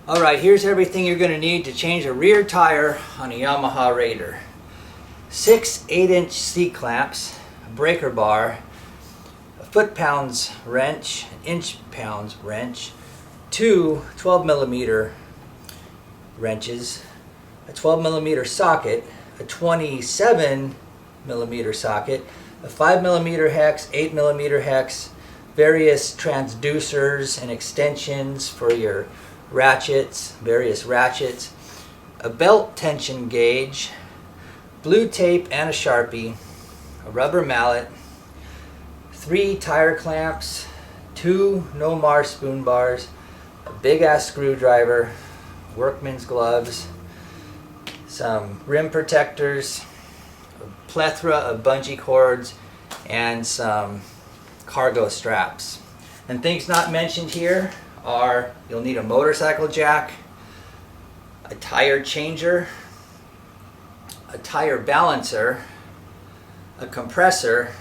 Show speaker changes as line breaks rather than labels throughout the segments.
Alright, here's everything you're going to need to change a rear tire on a Yamaha Raider. 6 8-inch C-clamps, a breaker bar, a foot-pounds wrench, an inch-pounds wrench, 2 12mm wrenches, a 12mm socket, a 27mm socket, a 5mm hex, 8mm hex, various transducers and extensions for your ratchets, various ratchets, a belt tension gauge, blue tape and a Sharpie, a rubber mallet, 3 tire clamps, 2 no-mar spoon bars, a big ass screwdriver, workman's gloves, some rim protectors, a plethora of bungee cords, and some cargo straps. And things not mentioned here are you'll need a motorcycle jack, a tire changer, a tire balancer, a compressor,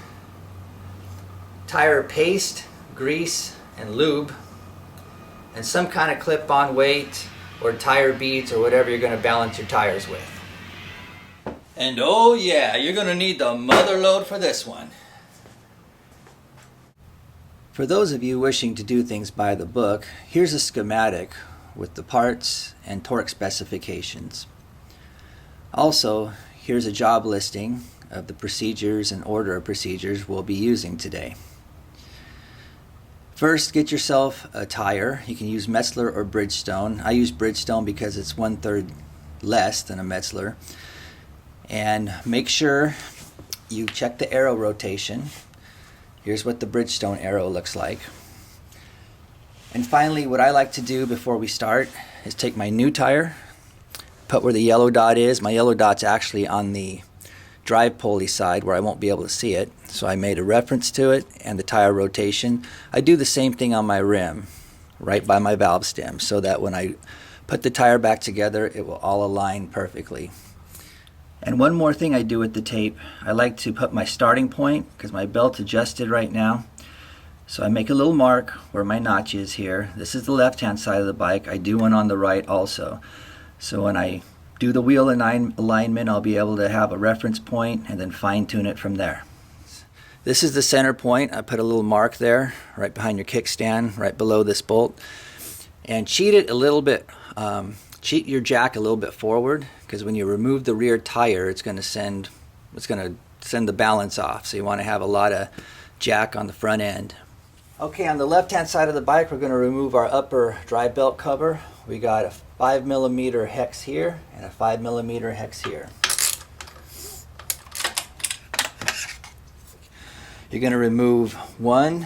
tire paste, grease, and lube, and some kind of clip-on weight or tire beads or whatever you're going to balance your tires with. And oh yeah, you're going to need the mother load for this one. For those of you wishing to do things by the book, here's a schematic with the parts and torque specifications. Also, here's a job listing of the procedures and order of procedures we'll be using today. First, get yourself a tire. You can use Metzler or Bridgestone. I use Bridgestone because it's 1/3 less than a Metzler. And make sure you check the arrow rotation. Here's what the Bridgestone arrow looks like. And finally, what I like to do before we start is take my new tire, put where the yellow dot is. My yellow dot's actually on the drive pulley side where I won't be able to see it. So I made a reference to it and the tire rotation. I do the same thing on my rim, right by my valve stem, so that when I put the tire back together, it will all align perfectly. And one more thing I do with the tape, I like to put my starting point, because my belt's adjusted right now. So I make a little mark where my notch is here. This is the left-hand side of the bike. I do one on the right also. So when I do the wheel alignment, I'll be able to have a reference point and then fine-tune it from there. This is the center point. I put a little mark there, right behind your kickstand, right below this bolt. And cheat it a little bit. Cheat your jack a little bit forward, because when you remove the rear tire, it's going to send the balance off. So you want to have a lot of jack on the front end. Okay, on the left-hand side of the bike, we're going to remove our upper drive belt cover. We got a 5mm hex here and a 5mm hex here. You're going to remove 1,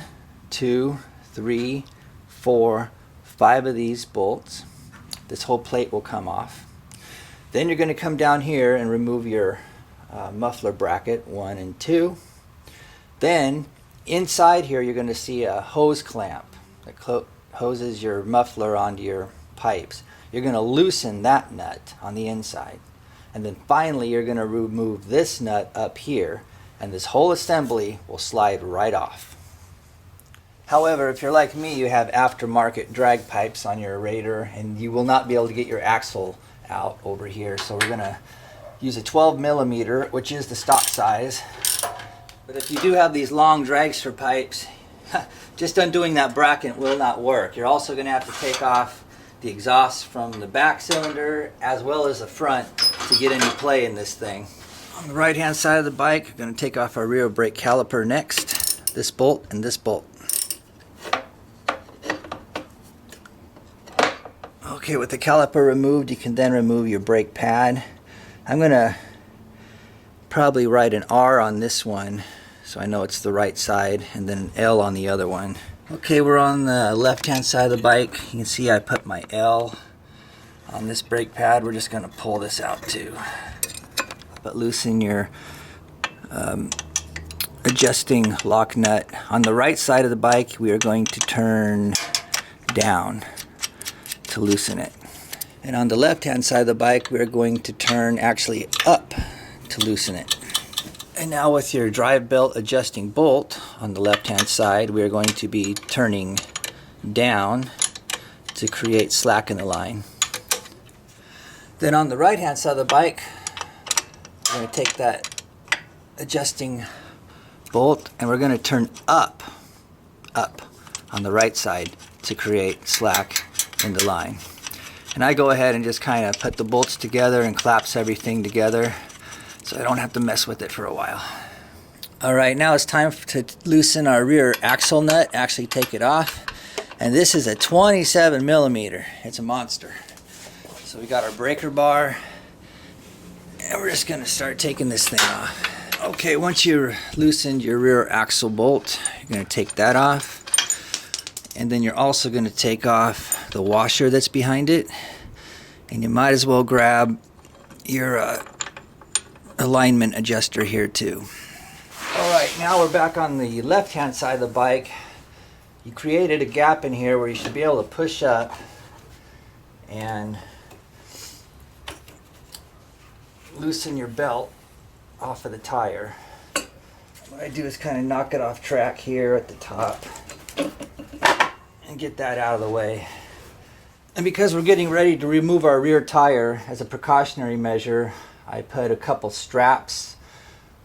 2, 3, 4, 5 of these bolts. This whole plate will come off. Then you're going to come down here and remove your muffler bracket, 1 and 2. Then inside here you're going to see a hose clamp that hoses your muffler onto your pipes. You're going to loosen that nut on the inside. And then finally you're going to remove this nut up here, and this whole assembly will slide right off. However, if you're like me, you have aftermarket drag pipes on your Raider, and you will not be able to get your axle out over here. So we're going to use a 12mm, which is the stock size. But if you do have these long dragster pipes, just undoing that bracket will not work. You're also going to have to take off the exhaust from the back cylinder as well as the front to get any play in this thing. On the right hand side of the bike, we're going to take off our rear brake caliper next. This bolt and this bolt. Okay, with the caliper removed, you can then remove your brake pad. I'm going to probably write an R on this one so I know it's the right side, and then an L on the other one. Okay, we're on the left hand side of the bike. You can see I put my L on this brake pad. We're just going to pull this out too. But loosen your adjusting lock nut. On the right side of the bike, we are going to turn down to loosen it. And on the left hand side of the bike, we're going to turn actually up to loosen it. And now with your drive belt adjusting bolt on the left hand side, we're going to be turning down to create slack in the line. Then on the right hand side of the bike, we're going to take that adjusting bolt and we're going to turn up on the right side to create slack in the line. And I go ahead and just kind of put the bolts together and clamps everything together so I don't have to mess with it for a while. Alright, now it's time to loosen our rear axle nut, actually take it off. And this is a 27 millimeter. It's a monster. So we got our breaker bar and we're just going to start taking this thing off. Okay, once you loosened your rear axle bolt, you're going to take that off. And then you're also going to take off the washer that's behind it. And you might as well grab your alignment adjuster here too. Alright, now we're back on the left hand side of the bike. You created a gap in here where you should be able to push up and loosen your belt off of the tire. What I do is kind of knock it off track here at the top and get that out of the way. And because we're getting ready to remove our rear tire, as a precautionary measure, I put a couple straps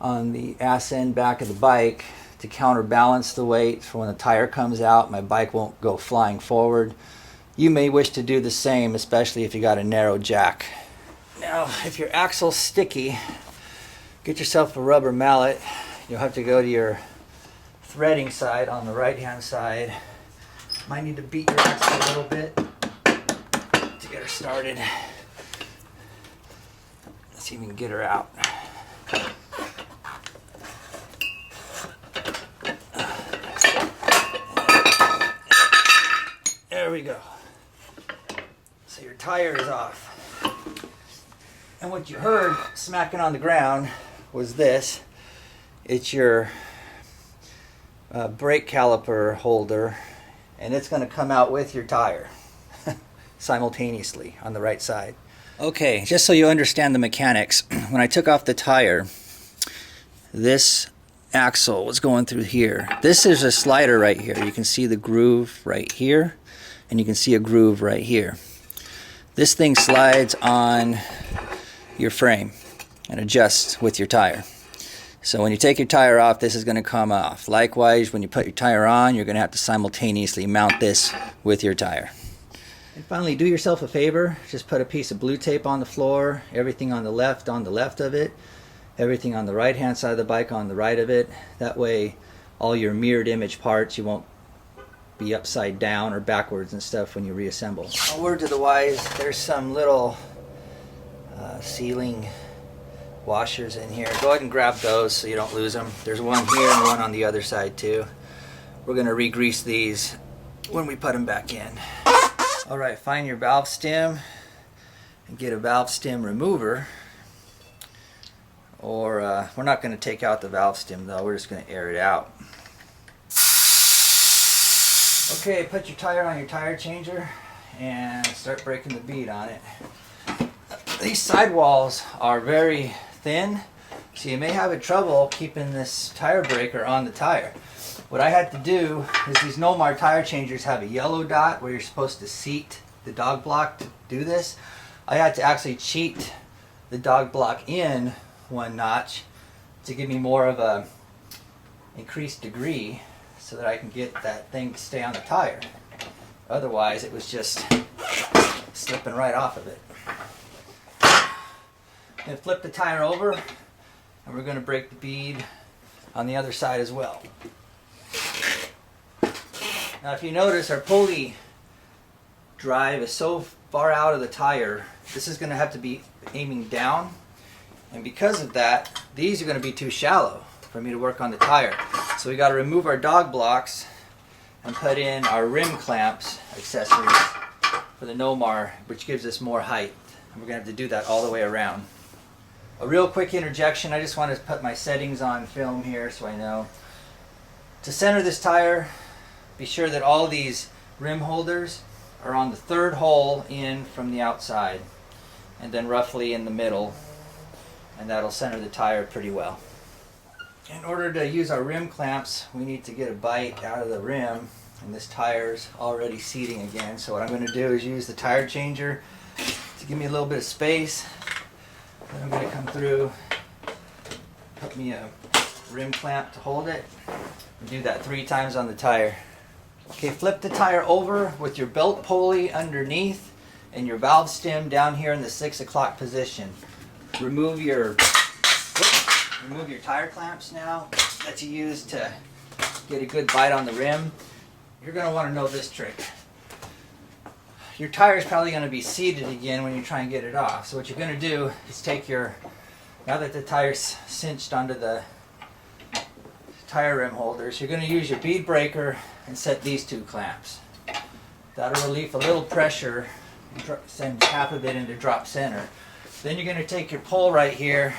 on the ass end back of the bike to counterbalance the weight for when the tire comes out. My bike won't go flying forward. You may wish to do the same, especially if you got a narrow jack. Now, if your axle's sticky, get yourself a rubber mallet. You'll have to go to your threading side on the right hand side. Might need to beat your axle a little bit to get her started. Let's see if we can get her out. There we go. So your tire is off. And what you heard smacking on the ground was this. It's your brake caliper holder, and it's going to come out with your tire simultaneously on the right side. Okay, just so you understand the mechanics, when I took off the tire, this axle was going through here. This is a slider right here. You can see the groove right here, and you can see a groove right here. This thing slides on your frame and adjusts with your tire. So when you take your tire off, this is going to come off. Likewise, when you put your tire on, you're going to have to simultaneously mount this with your tire. And finally, do yourself a favor. Just put a piece of blue tape on the floor. Everything on the left of it. Everything on the right hand side of the bike on the right of it. That way, all your mirrored image parts, you won't be upside down or backwards and stuff when you reassemble. A word to the wise, there's some little sealing washers in here. Go ahead and grab those so you don't lose them. There's one here and one on the other side too. We're going to re-grease these when we put them back in. Alright, find your valve stem and get a valve stem remover. Or we're not going to take out the valve stem though, we're just going to air it out. Okay, put your tire on your tire changer and start breaking the bead on it. These sidewalls are very thin, so you may have trouble keeping this tire breaker on the tire. What I had to do is these Nomar tire changers have a yellow dot where you're supposed to seat the dog block to do this. I had to actually cheat the dog block in one notch to give me more of a increased degree so that I can get that thing to stay on the tire. Otherwise it was just slipping right off of it. Then flip the tire over and we're going to break the bead on the other side as well. Now if you notice, our pulley drive is so far out of the tire, this is going to have to be aiming down, and because of that, these are going to be too shallow for me to work on the tire. So we got to remove our dog blocks and put in our rim clamps accessories for the Nomar, which gives us more height. And we're going to have to do that all the way around. A real quick interjection, I just want to put my settings on film here so I know. To center this tire, be sure that all these rim holders are on the third hole in from the outside, and then roughly in the middle, and that'll center the tire pretty well. In order to use our rim clamps, we need to get a bite out of the rim and this tire's already seating again. So what I'm going to do is use the tire changer to give me a little bit of space. Then I'm going to come through, put me a rim clamp to hold it, and do that 3 times on the tire. Okay, flip the tire over with your belt pulley underneath and your valve stem down here in the 6 o'clock position. Remove your tire clamps now that you use to get a good bite on the rim. You're going to want to know this trick. Your tire is probably going to be seated again when you try and get it off. So what you're going to do is take your, now that the tire's cinched onto the tire rim holders, you're going to use your bead breaker and set these 2 clamps. That'll relieve a little pressure and send half of it into drop center. Then you're going to take your pole right here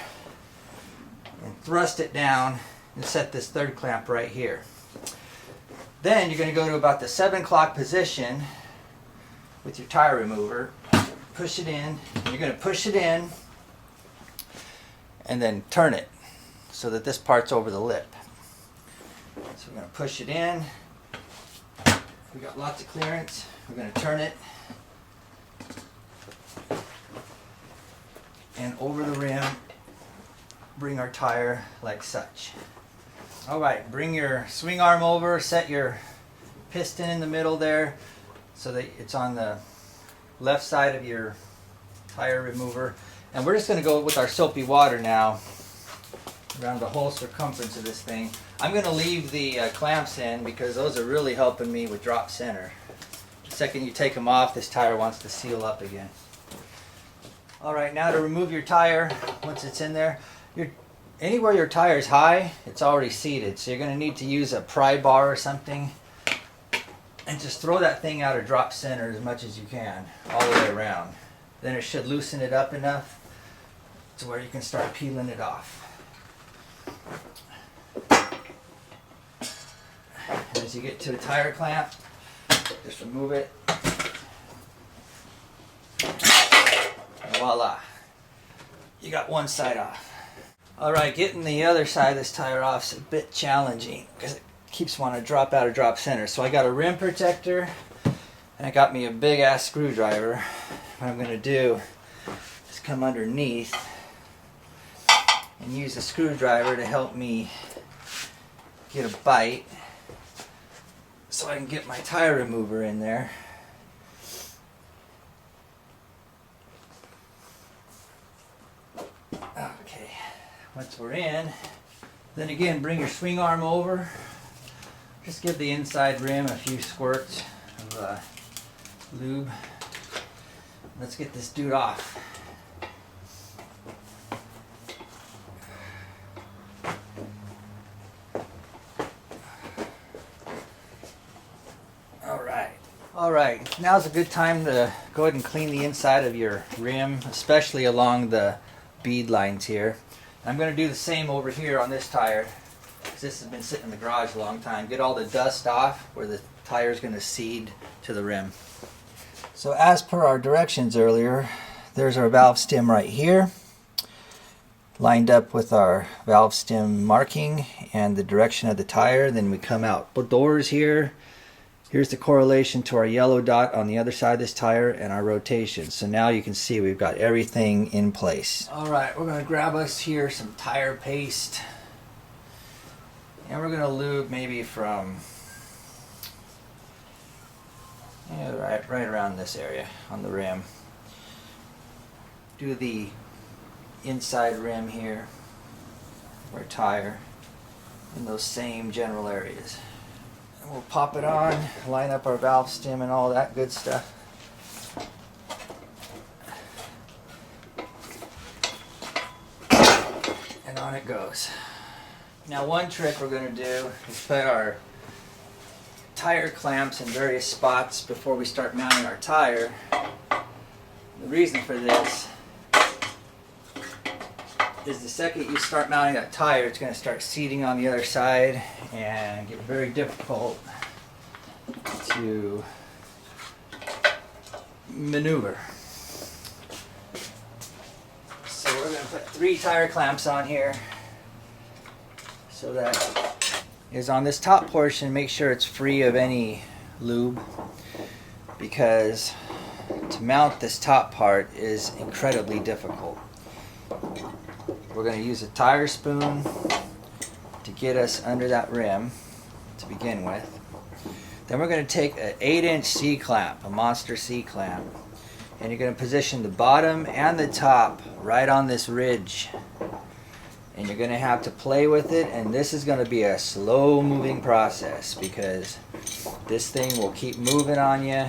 and thrust it down and set this 3rd clamp right here. Then you're going to go to about the 7 o'clock position with your tire remover, push it in, and you're going to push it in and then turn it so that this part's over the lip. So we're going to push it in. We got lots of clearance. We're going to turn it and over the rim, bring our tire like such. Alright, bring your swing arm over, set your piston in the middle there so that it's on the left side of your tire remover. And we're just going to go with our soapy water now around the whole circumference of this thing. I'm going to leave the clamps in because those are really helping me with drop center. The second you take them off, this tire wants to seal up again. Alright, now to remove your tire, once it's in there, anywhere your tire is high, it's already seated. So you're going to need to use a pry bar or something and just throw that thing out of drop center as much as you can, all the way around. Then it should loosen it up enough to where you can start peeling it off. And as you get to the tire clamp, just remove it. And voila. You got one side off. Alright, getting the other side of this tire off is a bit challenging because it keeps wanting to drop out of drop center. So I got a rim protector and I got me a big ass screwdriver. What I'm going to do is come underneath and use the screwdriver to help me get a bite so I can get my tire remover in there. Okay, once we're in, then again bring your swing arm over. Just give the inside rim a few squirts of lube. Let's get this dude off. Alright, now's a good time to go ahead and clean the inside of your rim, especially along the bead lines here. I'm going to do the same over here on this tire, because this has been sitting in the garage a long time. Get all the dust off where the tire is going to seed to the rim. So as per our directions earlier, there's our valve stem right here, lined up with our valve stem marking and the direction of the tire. Then we come out the doors here. Here's the correlation to our yellow dot on the other side of this tire and our rotation. So now you can see we've got everything in place. Alright, we're going to grab us here some tire paste. And we're going to lube maybe from right around this area on the rim. Do the inside rim here, our tire, in those same general areas. And we'll pop it on, line up our valve stem and all that good stuff. And on it goes. Now one trick we're going to do is put our tire clamps in various spots before we start mounting our tire. The reason for this is the second you start mounting that tire, it's going to start seating on the other side and get very difficult to maneuver. So we're going to put 3 tire clamps on here so that is on this top portion, make sure it's free of any lube, because to mount this top part is incredibly difficult. We're going to use a tire spoon to get us under that rim to begin with. Then we're going to take an 8-inch C-clamp, a monster C-clamp, and you're going to position the bottom and the top right on this ridge. And you're going to have to play with it, and this is going to be a slow moving process because this thing will keep moving on you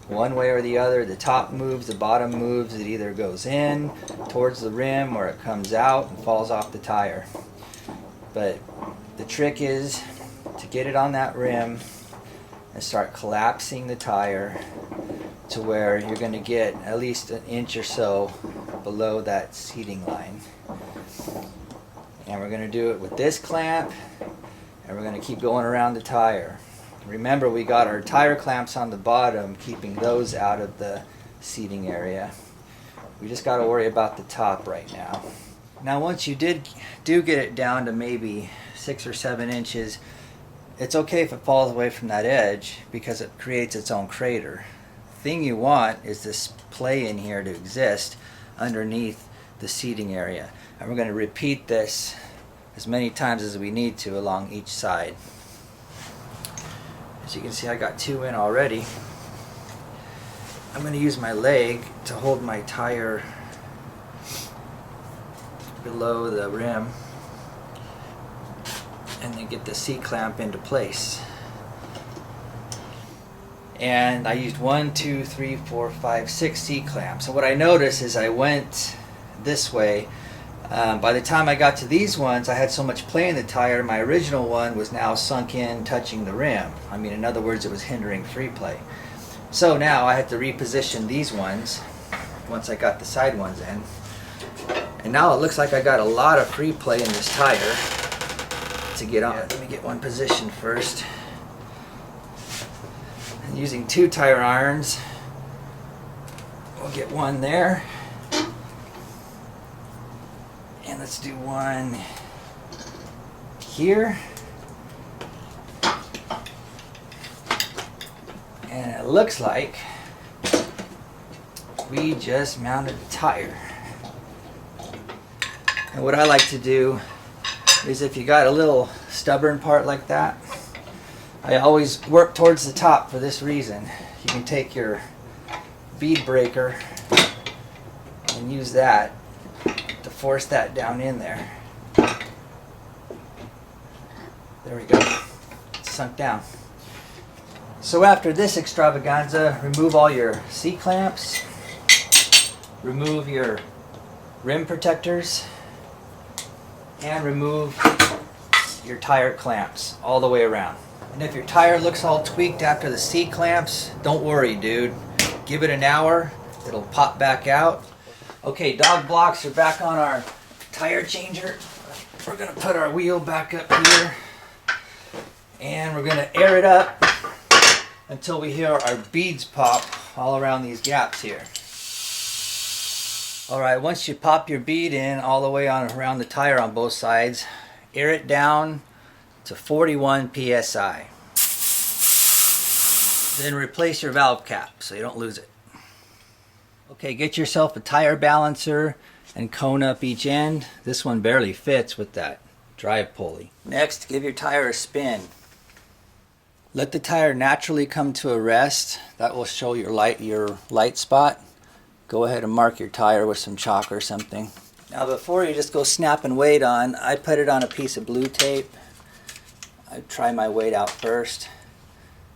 one way or the other. The top moves, the bottom moves. It either goes in towards the rim or it comes out and falls off the tire. But the trick is to get it on that rim and start collapsing the tire to where you're going to get at least an inch or so below that seating line. And we're going to do it with this clamp, and we're going to keep going around the tire. Remember, we got our tire clamps on the bottom, keeping those out of the seating area. We just got to worry about the top right now. Now once you do get it down to maybe 6 or 7 inches, it's okay if it falls away from that edge because it creates its own crater. The thing you want is this play in here to exist underneath the seating area. And we're going to repeat this as many times as we need to along each side. As you can see, I got 2 in already. I'm going to use my leg to hold my tire below the rim and then get the C-clamp into place. And I used 1, 2, 3, 4, 5, 6 C-clamps. So what I noticed is I went this way. By the time I got to these ones, I had so much play in the tire, my original one was now sunk in, touching the rim. I mean, in other words, it was hindering free play. So now I had to reposition these ones once I got the side ones in. And now it looks like I got a lot of free play in this tire to get on. Let me get one position first. And using 2 tire irons, we'll get one there. And let's do one here. And it looks like we just mounted the tire. And what I like to do is, if you got a little stubborn part like that, I always work towards the top for this reason. You can take your bead breaker and use that to force that down in there. There we go. It's sunk down. So after this extravaganza, remove all your C-clamps, remove your rim protectors, and remove your tire clamps all the way around. And if your tire looks all tweaked after the C-clamps, don't worry, dude. Give it an hour, it'll pop back out. Okay, dog blocks are back on our tire changer. We're gonna put our wheel back up here, and we're gonna air it up until we hear our beads pop all around these gaps here. Alright, once you pop your bead in all the way on around the tire on both sides, air it down to 41 psi. Then replace your valve cap so you don't lose it. Okay, get yourself a tire balancer and cone up each end. This one barely fits with that drive pulley. Next, give your tire a spin. Let the tire naturally come to a rest. That will show your light spot. Go ahead and mark your tire with some chalk or something. Now before you just go snapping weight on, I put it on a piece of blue tape. I try my weight out first.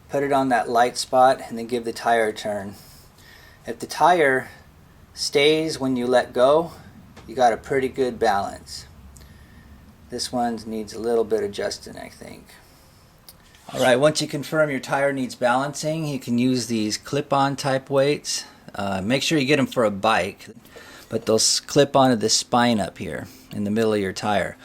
Put it on that light spot and then give the tire a turn. If the tire stays when you let go, you got a pretty good balance. This one needs a little bit adjusting, I think. Alright, once you confirm your tire needs balancing, you can use these clip-on type weights. Make sure you get them for a bike, but they'll clip onto the spine up here in the middle of your tire.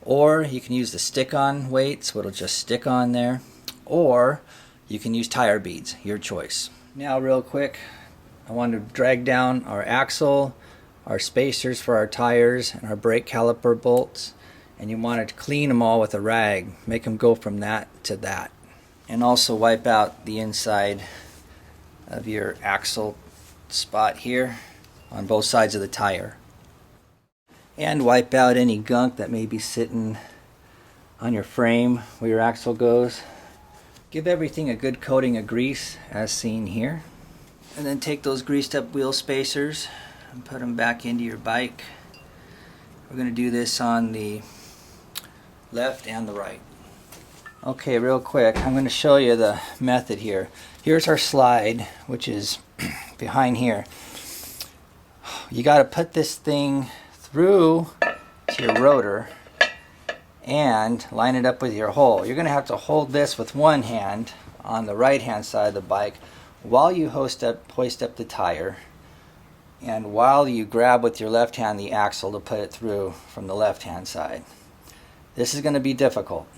Or you can use the stick-on weights, which will just stick on there. Or you can use tire beads, your choice. Now real quick, I want to drag down our axle, our spacers for our tires, and our brake caliper bolts. and you want to clean them all with a rag. Make them go from that to that. And also wipe out the inside of your axle spot here on both sides of the tire. And wipe out any gunk that may be sitting on your frame where your axle goes. Give everything a good coating of grease as seen here. And then take those greased up wheel spacers and put them back into your bike. We're going to do this on the left and the right. Okay, real quick, I'm going to show you the method here. Here's our slide, which is behind here. You got to put this thing through to your rotor and line it up with your hole. You're going to have to hold this with one hand on the right hand side of the bike while you hoist up the tire, and while you grab with your left hand the axle to put it through from the left hand side. This is going to be difficult.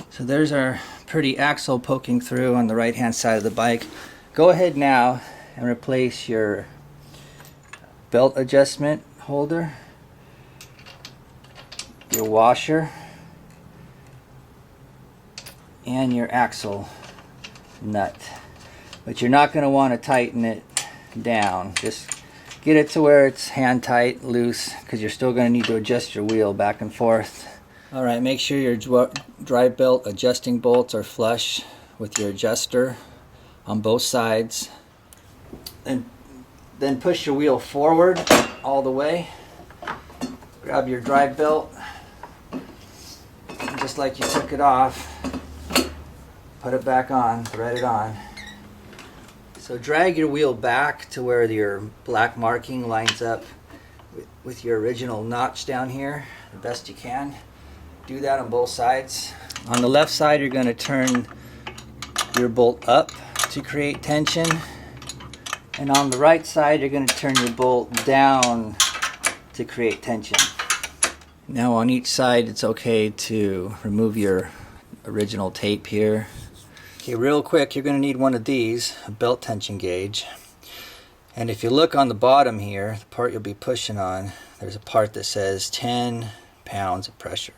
So there's our pretty axle poking through on the right hand side of the bike. Go ahead now and replace your belt adjustment holder, your washer, and your axle nut. But you're not going to want to tighten it down. Just get it to where it's hand tight, loose, because you're still going to need to adjust your wheel back and forth. Alright, make sure your drive belt adjusting bolts are flush with your adjuster on both sides. Then push your wheel forward all the way. Grab your drive belt, and just like you took it off, put it back on, thread it on. So drag your wheel back to where your black marking lines up with your original notch down here the best you can. Do that on both sides. On the left side, you're going to turn your bolt up to create tension, and on the right side you're going to turn your bolt down to create tension. Now on each side it's okay to remove your original tape here. Okay, real quick, you're going to need one of these, a belt tension gauge. And if you look on the bottom here, the part you'll be pushing on, there's a part that says 10 pounds of pressure.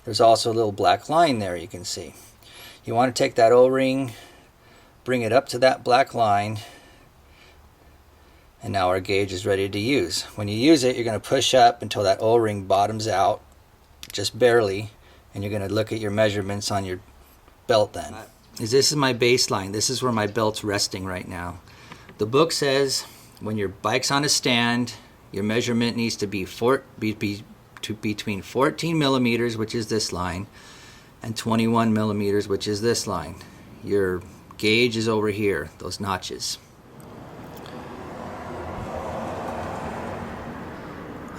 There's also a little black line there you can see. You want to take that O-ring, bring it up to that black line, and now our gauge is ready to use. When you use it, you're going to push up until that O-ring bottoms out, just barely, and you're going to look at your measurements on your belt then. This is my baseline. This is where my belt's resting right now. The book says when your bike's on a stand, your measurement needs to be between 14 millimeters, which is this line, and 21 millimeters, which is this line. Your gauge is over here, those notches.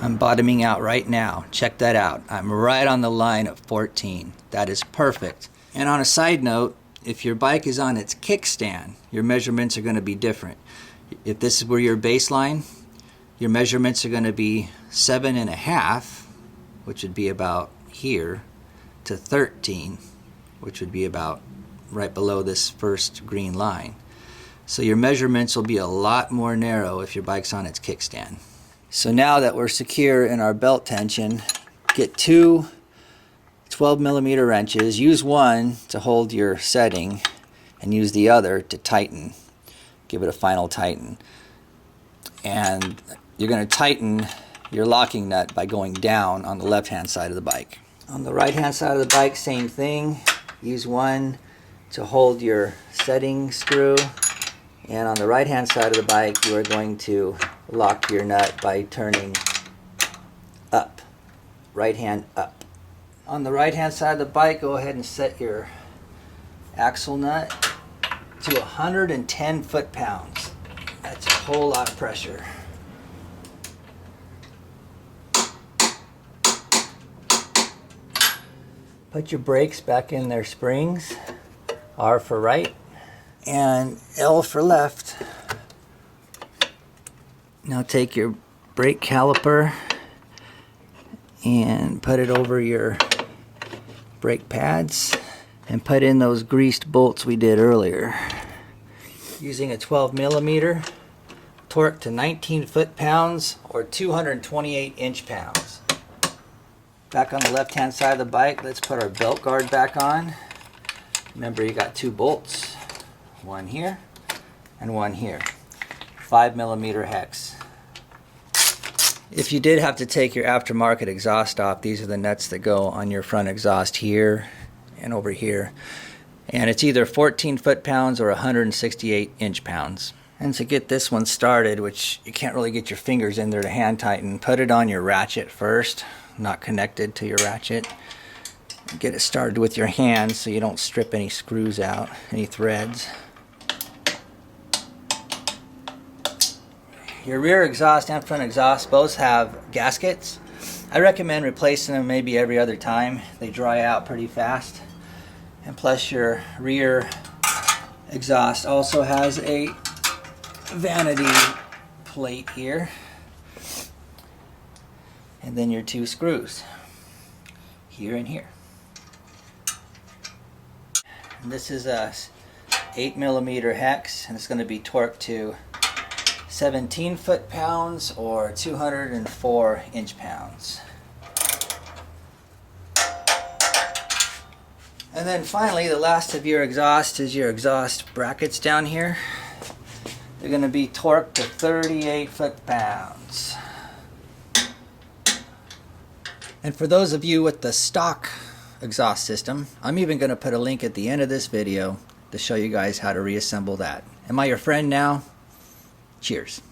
I'm bottoming out right now. Check that out. I'm right on the line of 14. That is perfect. And on a side note, if your bike is on its kickstand, your measurements are going to be different. If this is where your baseline, your measurements are going to be 7.5, which would be about here, to 13, which would be about right below this first green line. So your measurements will be a lot more narrow if your bike's on its kickstand. So now that we're secure in our belt tension, get two 12mm wrenches. Use one to hold your setting and use the other to tighten. Give it a final tighten. And you're going to tighten your locking nut by going down on the left hand side of the bike. On the right hand side of the bike, same thing. Use one to hold your setting screw, and on the right hand side of the bike you are going to lock your nut by turning up, right hand up. On the right hand side of the bike, go ahead and set your axle nut to 110 foot-pounds. That's a whole lot of pressure. Put your brakes back in their springs. R for right and L for left. Now take your brake caliper and put it over your brake pads and put in those greased bolts we did earlier. Using a 12mm, torque to 19 foot-pounds or 228 inch-pounds. Back on the left hand side of the bike, let's put our belt guard back on. Remember, you got two bolts, one here and one here, 5mm hex. If you did have to take your aftermarket exhaust off, these are the nuts that go on your front exhaust here and over here. And it's either 14 foot-pounds or 168 inch-pounds. And to get this one started, which you can't really get your fingers in there to hand tighten, put it on your ratchet first, not connected to your ratchet. Get it started with your hands so you don't strip any screws out, any threads. Your rear exhaust and front exhaust both have gaskets. I recommend replacing them maybe every other time. They dry out pretty fast. And plus your rear exhaust also has a vanity plate here. And then your two screws, here and here. And this is a 8mm hex, and it's going to be torqued to 17 foot-pounds or 204 inch-pounds. And then finally, the last of your exhaust is your exhaust brackets down here. They're going to be torqued to 38 foot-pounds. And for those of you with the stock exhaust system, I'm even going to put a link at the end of this video to show you guys how to reassemble that. Am I your friend now? Cheers.